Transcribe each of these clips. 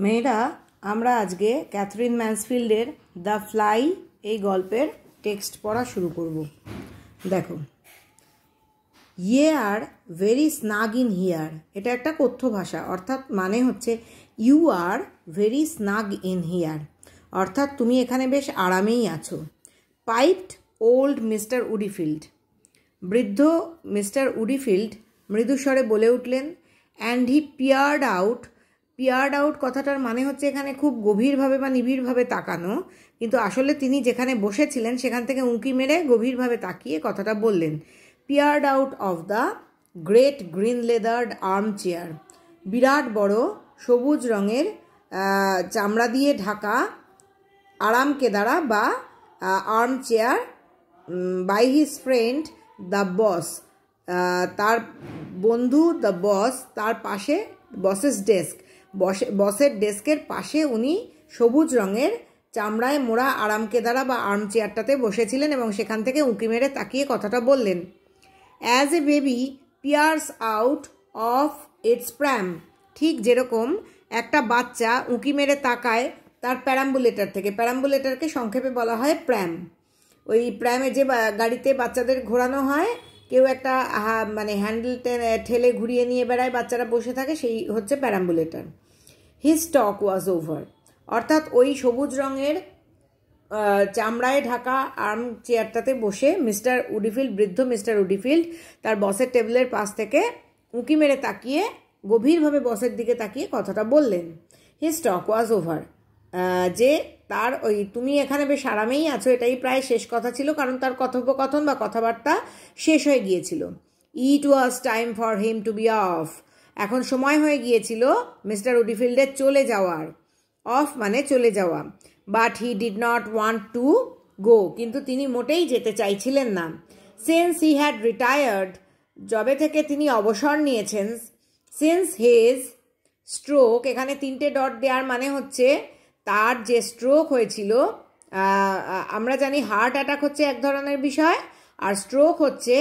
মেয়েরা আমরা আজকে ক্যাথরিন ম্যানসফিল্ডের দ্য ফ্লাই এই গল্পের টেক্সট পড়া শুরু করব। দেখো, you are very snug in here, এটা একটা কথ্য ভাষা, অর্থাৎ মানে হচ্ছে you are very snug in here, অর্থাৎ তুমি এখানে বেশ আরামেই আছো। পাইপড ওল্ড মিস্টার উডিফিল্ড, বৃদ্ধ মিস্টার উডিফিল্ড মৃদুস্বরে বলে উঠলেন। অ্যান্ড হি পিয়ার্ড আউট, পিয়ার্ড আউট কথাটার মানে হচ্ছে এখানে খুব গভীরভাবে বা নিবিড়ভাবে তাকানো, কিন্তু আসলে তিনি যেখানে বসেছিলেন সেখান থেকে উঁকি মেরে গভীরভাবে তাকিয়ে কথাটা বললেন। Peered out of the great green leathered armchair, বিরাট বড় সবুজ রঙের চামড়া দিয়ে ঢাকা আরাম কেদারা বা armchair, by his friend the boss, তার বন্ধু দ্য বস, তার পাশে বসেস ডেস্ক, বসের ডেস্কের পাশে উনি সবুজ রঙের চামড়ায় মোড়া আরাম কেদারা বা আর্ম চেয়ারটাতে বসেছিলেন এবং সেখান থেকে উঁকি মেরে তাকিয়ে কথাটা বললেন। As a baby peers out of its pram, ঠিক যেরকম একটা বাচ্চা উঁকি মেরে তাকায় তার প্যারাম্বুলেটার থেকে, প্যারাম্বুলেটারকে সংক্ষেপে বলা হয় প্র্যাম। ওই প্র্যামে যে গাড়িতে বাচ্চাদের ঘোরানো হয়, কেউ একটা মানে হ্যান্ডেল ঠেলে ঘুরিয়ে নিয়ে বেড়ায়, বাচ্চারা বসে থাকে, সেই হচ্ছে প্যারাম্বুলেটার। হিজ টক ওয়াজ ওভার, অর্থাৎ ওই সবুজ রঙের চামড়ায় ঢাকা আর্ম চেয়ারটাতে বসে মিস্টার উডিফিল্ড, বৃদ্ধ মিস্টার উডিফিল্ড তার বসের টেবিলের পাশ থেকে উঁকি মেরে তাকিয়ে গভীরভাবে বসের দিকে তাকিয়ে কথাটা বললেন। হিজ টক ওয়াজ ওভার, যে তার ওই তুমি এখানে বেশ আরামেই আছো এটাই প্রায় শেষ কথা ছিল, কারণ তার কথোপকথন বা কথাবার্তা শেষ হয়ে গিয়েছিল। It was time for him to be off, এখন সময় হয়ে গিয়েছিল মিস্টার উডিফিল্ডের চলে যাওয়ার। অফ মানে চলে যাওয়া। But he did not want to go, কিন্তু তিনি মোটেই যেতে চাইছিলেন না। সিন্স হি হ্যাড রিটায়ার্ড, জবে থেকে তিনি অবসর নিয়েছেন। সিন্স হিজ স্ট্রোক, এখানে 3টে ডট দেওয়ার মানে হচ্ছে তার যে স্ট্রোক হয়েছিল, আমরা জানি হার্ট অ্যাটাক হচ্ছে এক ধরনের বিষয়, আর স্ট্রোক হচ্ছে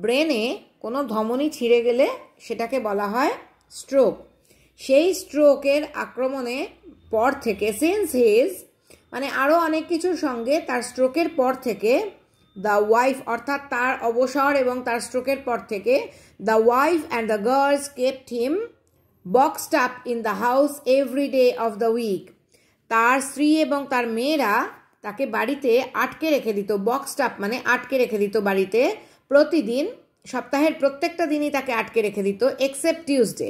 ব্রেনে কোনো ধমনী ছিঁড়ে গেলে সেটাকে বলা হয় স্ট্রোক। সেই স্ট্রোকের আক্রমণে পর থেকে, সিন্স হিজ মানে আরও অনেক কিছুর সঙ্গে তার স্ট্রোকের পর থেকে, দ্য ওয়াইফ অর্থাৎ তার অবসর এবং তার স্ট্রোকের পর থেকে, the wife and the girls kept him boxed up in the house every day of the week, তার স্ত্রী এবং তার মেয়েরা তাকে বাড়িতে আটকে রেখে দিত। বক্সড আপ মানে আটকে রেখে দিত বাড়িতে, প্রতিদিন, সপ্তাহের প্রত্যেকটা দিনই তাকে আটকে রেখে দিত, এক্সেপ্ট টিউসডে,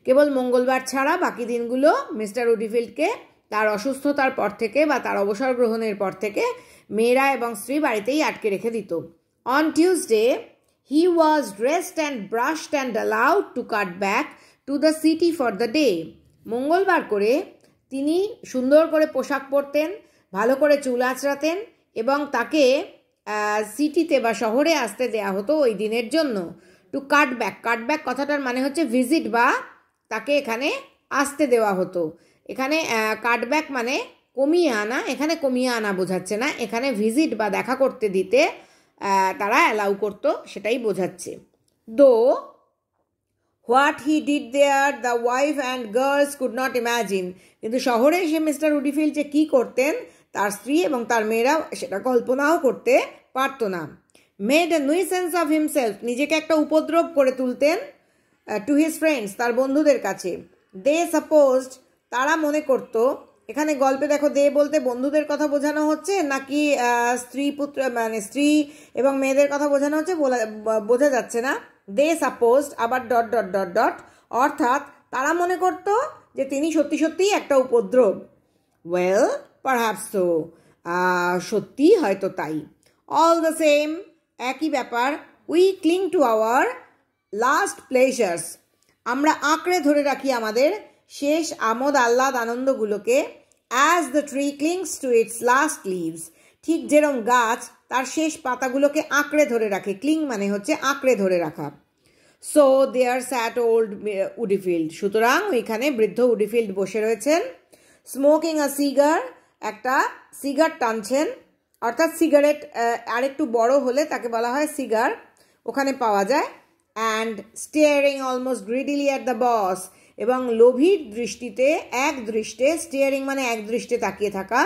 কেবল মঙ্গলবার ছাড়া বাকি দিনগুলো মিস্টার উডিফিল্ডকে তার অসুস্থতার পর থেকে বা তার অবসর গ্রহণের পর থেকে মেয়েরা এবং স্ত্রী বাড়িতেই আটকে রেখে দিত। On Tuesday he was dressed and brushed and allowed to cut back to the city for the day, মঙ্গলবার করে তিনি সুন্দর করে পোশাক পরতেন, ভালো করে চুল আঁচড়াতেন এবং তাকে সিটিতে বা শহরে আসতে দেয়া হতো ওই দিনের জন্য। টু কাট ব্যাক, কাট ব্যাক কথাটার মানে হচ্ছে ভিজিট, বা তাকে এখানে আসতে দেওয়া হতো। এখানে কাট ব্যাক মানে কমিয়ে আনা, এখানে কমিয়ে আনা বোঝাচ্ছে না, এখানে ভিজিট বা দেখা করতে দিতে তারা অ্যালাউ করতো, সেটাই বোঝাচ্ছে। দো what he did there the wife and girls could not imagine, কিন্তু শহরে এসে মিস্টার উডিফিল্ড যে কী করতেন তার স্ত্রী এবং তার মেয়েরা সেটা কল্পনাও করতে পারত না। Made a nuisance of himself, নিজেকে একটা উপদ্রব করে তুলতেন, টু হিজ ফ্রেন্ডস, তার বন্ধুদের কাছে। দে সাপোজড, তারা মনে করত, এখানে গল্পে দেখো দে বলতে বন্ধুদের কথা বোঝানো হচ্ছে নাকি স্ত্রী পুত্র মানে স্ত্রী এবং মেয়েদের কথা বোঝানো হচ্ছে বোঝা যাচ্ছে না। দে সাপোজড আবার ডট ডট ডট ডট, অর্থাৎ তারা মনে করত যে তিনি সত্যি সত্যিই একটা উপদ্রব। ওয়েল পারহ্যাপস সো, সত্যি হয়তো তাই। অল দ্য সেম, একই ব্যাপার। We cling to our last pleasures, আমরা আঁকড়ে ধরে রাখি আমাদের শেষ আমোদ আহ্লাদ আনন্দগুলোকে। As the tree clings to its last leaves, ঠিক যেরকম গাছ তার শেষ পাতাগুলোকে আঁকড়ে ধরে রাখে, ক্লিং মানে হচ্ছে আঁকড়ে ধরে রাখা। সো দেয়ার স্যাট ওল্ড উডিফিল্ড, সুতরাং ওইখানে বৃদ্ধ উডিফিল্ড বসে রয়েছেন। স্মোকিং আ সিগার, একটা সিগার টানছেন, অর্থাৎ সিগারেট আরেকটু বড় হলে তাকে বলা হয় সিগার, ওখানে পাওয়া যায়। And staring almost greedily at the boss, এবং লোভীর দৃষ্টিতে এক দৃষ্টে, স্টিয়ারিং মানে এক দৃষ্টে তাকিয়ে থাকা,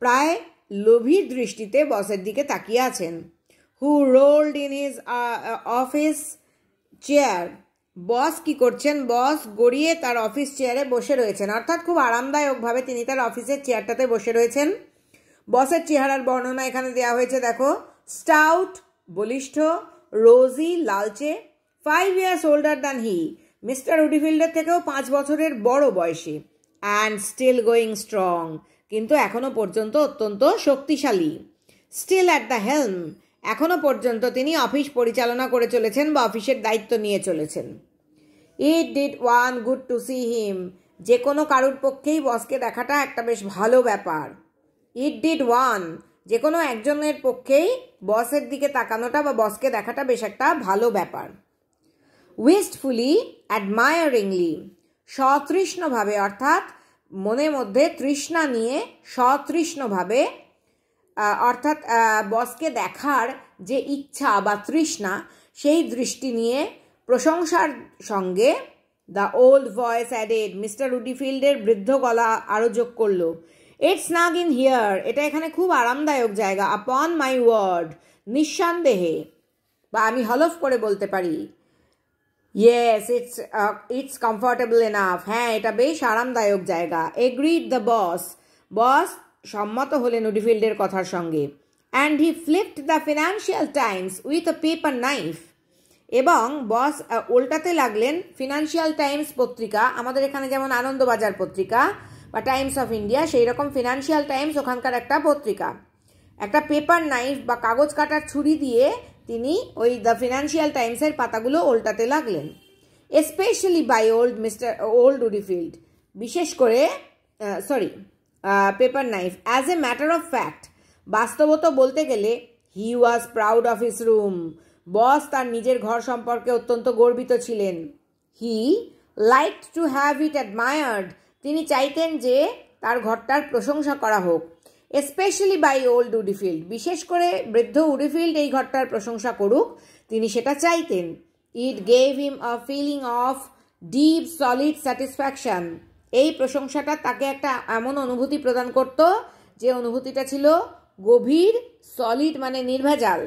প্রায় লোভীর দৃষ্টিতে বসের দিকে তাকিয়ে আছেন। Who rolled in his office chair, boss কি করছেন, বস গড়িয়ে তার অফিস চেয়ারে বসে রয়েছেন, অর্থাৎ খুব আরামদায়কভাবে তিনি তার অফিসের চেয়ারটাতে বসে রয়েছেন। বসের চেহারার বর্ণনা এখানে দেওয়া হয়েছে, দেখো, স্টাউট বলিষ্ঠ, রোজি লালচে, 5 years older than he, Mister উডিফিল্ডের থেকেও 5 বছরের বড় বয়সী, অ্যান্ড স্টিল গোয়িং স্ট্রং, কিন্তু এখনো পর্যন্ত অত্যন্ত শক্তিশালী, স্টিল অ্যাট দ্য হেলম, এখনো পর্যন্ত তিনি অফিস পরিচালনা করে চলেছেন বা অফিসের দায়িত্ব নিয়ে চলেছেন। It did one good to see him, যে কোনো কারুর পক্ষেই বসকে দেখাটা একটা বেশ ভালো ব্যাপার। ইট ডিড ওয়ান, যে কোনো একজনের পক্ষেই বসের দিকে তাকানোটা বা বসকে দেখাটা বেশ একটা ভালো ব্যাপার। উইস্টফুলি অ্যাডমায়ারিংলি, সতৃষ্ণভাবে, অর্থাৎ মনের মধ্যে তৃষ্ণা নিয়ে সতৃষ্ণভাবে, অর্থাৎ বসকে দেখার যে ইচ্ছা বা তৃষ্ণা, সেই দৃষ্টি নিয়ে প্রশংসার সঙ্গে the old voice added, mister উডিফিল্ডের বৃদ্ধ গলা আরও যোগ করলো, ইটস স্নাগ ইন হিয়ার, এটা এখানে খুব আরামদায়ক জায়গা, আপন মাই ওয়ার্ড, নিঃসন্দেহে, বা আমি হলফ করে বলতে পারি, ইয়েস ইটস কমফর্টেবল এনাফ, হ্যাঁ এটা বেশ আরামদায়ক জায়গা। এগ্রিড দ্য বস, বস সম্মত হলেন উডিফিল্ডের কথার সঙ্গে। And he flipped the financial Times with a paper knife, এবং বস উল্টাতে লাগলেন ফিনান্সিয়াল টাইমস পত্রিকা, আমাদের এখানে যেমন আনন্দবাজার পত্রিকা বা টাইমস অফ ইন্ডিয়া, সেই রকম ফিনান্সিয়াল টাইমস ওখানকার একটা পত্রিকা, একটা পেপার নাইফ বা কাগজ কাটার ছুরি দিয়ে তিনি ওই দ্য ফিনান্সিয়াল টাইমসের পাতাগুলো উল্টাতে লাগলেন। এসপেশালি বাই ওল্ড উডিফিল্ড, বিশেষ করে paper knife, as a matter of fact, বাস্তবত বলতে গেলে, he was proud of his room, boss তার নিজের ঘর সম্পর্কে অত্যন্ত গর্বিত ছিলেন। He liked to have it admired, তিনি চাইতেন যে তার ঘরটার প্রশংসা করা হোক। এসপেশালি বাই ওল্ড উডিফিল্ড, বিশেষ করে বৃদ্ধ উডিফিল্ড এই ঘরটার প্রশংসা করুক, তিনি সেটা চাইতেন। It gave him a feeling of deep solid satisfaction, এই প্রশংসাটা তাকে একটা এমন অনুভূতি প্রদান করত যে অনুভূতিটা ছিল গভীর, সলিড মানে নির্ভেজাল,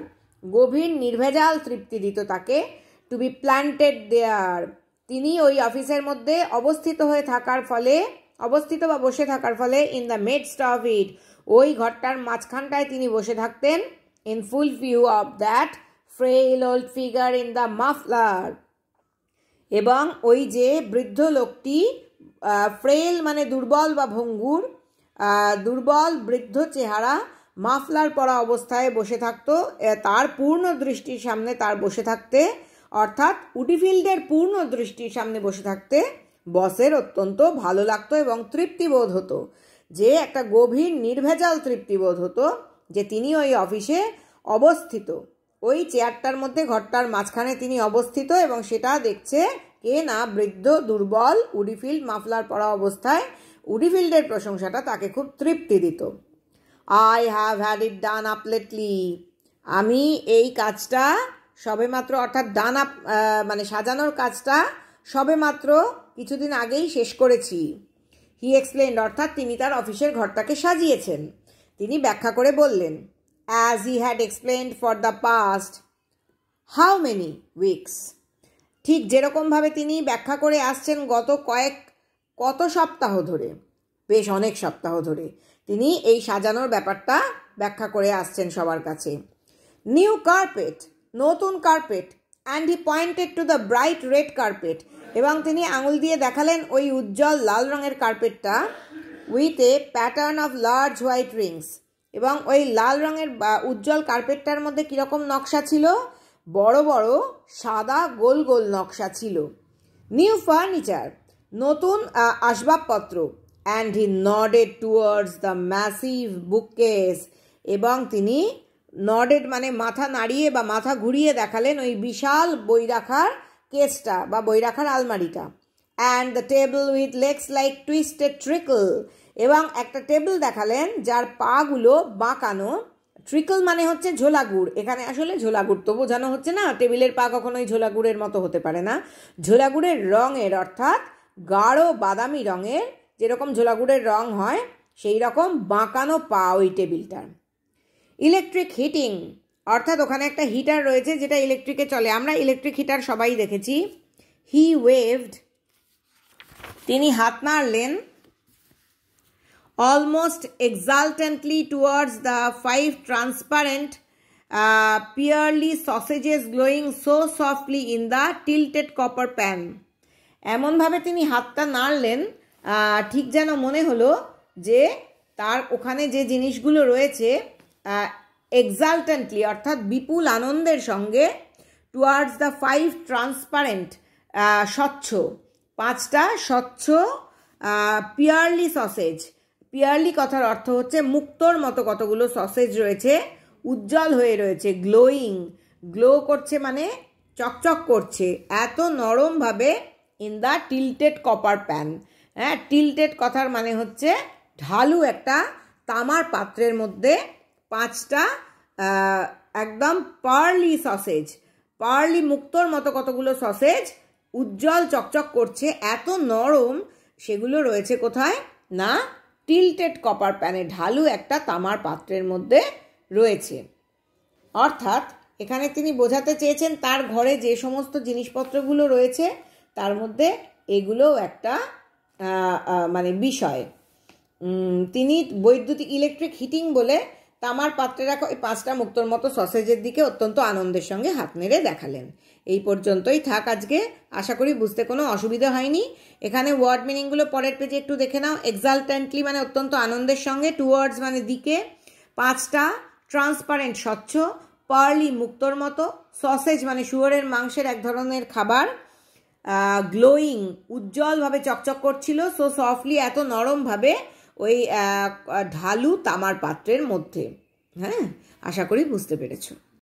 গভীর নির্ভেজাল তৃপ্তি দিত তাকে। টু বি প্ল্যান্টেড দেয়ার, তিনি ওই অফিসের মধ্যে অবস্থিত বা বসে থাকার ফলে, in the midst of it, ওই ঘরটার মাঝখানটায় তিনি বসে থাকতেন। In full view of that frail old figure in the muffler, এবং ওই যে বৃদ্ধ লোকটি, ফ্রেল মানে দুর্বল বা ভঙ্গুর, দুর্বল বৃদ্ধ চেহারা, মাফলার পরা অবস্থায় বসে থাকতো, তার পূর্ণ দৃষ্টির সামনে তার বসে থাকতে, অর্থাৎ উডিফিল্ডের পূর্ণ দৃষ্টির সামনে বসে থাকতে বসের অত্যন্ত ভালো লাগতো এবং তৃপ্তিবোধ হতো, যে একটা গভীর নির্ভেজাল তৃপ্তিবোধ হতো যে তিনি ওই অফিসে অবস্থিত, ওই চেয়ারটার মধ্যে ঘরটার মাঝখানে তিনি অবস্থিত, এবং সেটা দেখছে কে না, বৃদ্ধ দুর্বল উডিফিল্ড মাফলার পরা অবস্থায়। উডিফিল্ডের প্রশংসাটা তাকে খুব তৃপ্তি দিত। I have had it done up lately, আমি এই কাজটা সবেমাত্র, অর্থাৎ ডান আপ মানে সাজানোর কাজটা সবেমাত্র কিছুদিন আগেই শেষ করেছি। হি এক্সপ্লেন্ড, অর্থাৎ তিনি তার অফিসের ঘরটাকে সাজিয়েছেন, তিনি ব্যাখ্যা করে বললেন। As he had explained for the past how many weeks, ঠিক যেরকমভাবে তিনি ব্যাখ্যা করে আসছেন কত সপ্তাহ ধরে, বেশ অনেক সপ্তাহ ধরে তিনি এই সাজানোর ব্যাপারটা ব্যাখ্যা করে আসছেন সবার কাছে। নিউ কার্পেট, নতুন carpet, and he pointed to the bright red carpet, এবং তিনি আঙুল দিয়ে দেখালেন ওই উজ্জ্বল লাল রঙের কার্পেটটা, with a pattern of large white rings, এবং ওই লাল রঙের উজ্জ্বল কার্পেটটার মধ্যে কীরকম নকশা ছিল, বড় বড় সাদা গোল গোল নকশা ছিল। নিউ ফার্নিচার, নতুন আসবাবপত্র, and he নডেড towards the massive bookcase, এবং তিনি নডেড মানে মাথা নাড়িয়ে বা মাথা ঘুরিয়ে দেখালেন ওই বিশাল বই রাখার কেসটা বা বই রাখার আলমারিটা। And the table with legs like twisted trickle, এবং একটা টেবিল দেখালেন যার পাগুলো বাঁকানো, ট্রিকল মানে হচ্ছে ঝোলাগুড়, এখানে আসলে ঝোলাগুড় তো বোঝানো হচ্ছে না, টেবিলের পা কখনোই ঝোলাগুড়ের মতো হতে পারে না, ঝোলাগুড়ের রঙের, অর্থাৎ গাঢ় বাদামি রঙের, যেরকম ঝোলা গুড়ের রং হয় সেই রকম বাঁকানো পা ওই টেবিলটার। ইলেকট্রিক হিটিং, অর্থাৎ ওখানে একটা হিটার রয়েছে যেটা ইলেকট্রিকে চলে, আমরা ইলেকট্রিক হিটার সবাই দেখেছি। হি ওয়েভড, তিনি হাত নাড়লেন। Almost exultantly towards the 5 transparent pearly sausages glowing so softly in the tilted copper pan. এমনভাবে তিনি হাতটা নাড়লেন ঠিক যেন মনে হলো যে তার ওখানে যে জিনিসগুলো রয়েছে এক্সালটেন্টলি অর্থাৎ বিপুল আনন্দের সঙ্গে, টুয়ার্ডস দ্য 5 ট্রান্সপারেন্ট স্বচ্ছ, 5টা স্বচ্ছ পিয়ারলি সসেজ। পিয়ারলি কথার অর্থ হচ্ছে মুক্তোর মতো কতগুলো সসেজ রয়েছে, উজ্জ্বল হয়ে রয়েছে, গ্লোয়িং, গ্লো করছে মানে চকচক করছে, এত নরমভাবে in the tilted copper pan. হ্যাঁ, টিল্টেড কথার মানে হচ্ছে ঢালু একটা তামার পাত্রের মধ্যে 5টা একদম পার্লি সসেজ, পার্লি মুক্তোর মতো কতগুলো সসেজ উজ্জ্বল চকচক করছে, এত নরম, সেগুলো রয়েছে কোথায় না টিল্টেড কপার প্যানে, ঢালু একটা তামার পাত্রের মধ্যে রয়েছে। অর্থাৎ এখানে তিনি বোঝাতে চেয়েছেন তার ঘরে যে সমস্ত জিনিসপত্রগুলো রয়েছে তার মধ্যে এগুলোও একটা মানে বিষয়। তিনি বৈদ্যুতিক ইলেকট্রিক হিটিং বলে তামার পাত্রে রাখা ওই 5টা মুক্তোর মতো সসেজের দিকে অত্যন্ত আনন্দের সঙ্গে হাত নেড়ে দেখালেন। এই পর্যন্তই থাক আজকে, আশা করি বুঝতে কোনো অসুবিধা হয়নি। এখানে ওয়ার্ড মিনিংগুলো পরের পেজে একটু দেখে নাও। এক্সালটেন্টলি মানে অত্যন্ত আনন্দের সঙ্গে, টুয়ার্ডস মানে দিকে, 5টা ট্রান্সপারেন্ট স্বচ্ছ, পার্লি মুক্তোর মতো, সসেজ মানে শুয়োরের মাংসের এক ধরনের খাবার, গ্লোয়িং উজ্জ্বলভাবে চকচক করছিল, সো সফটলি এত নরমভাবে ওই ঢালু তামার পাত্রের মধ্যে। হ্যাঁ, আশা করি বুঝতে পেরেছো।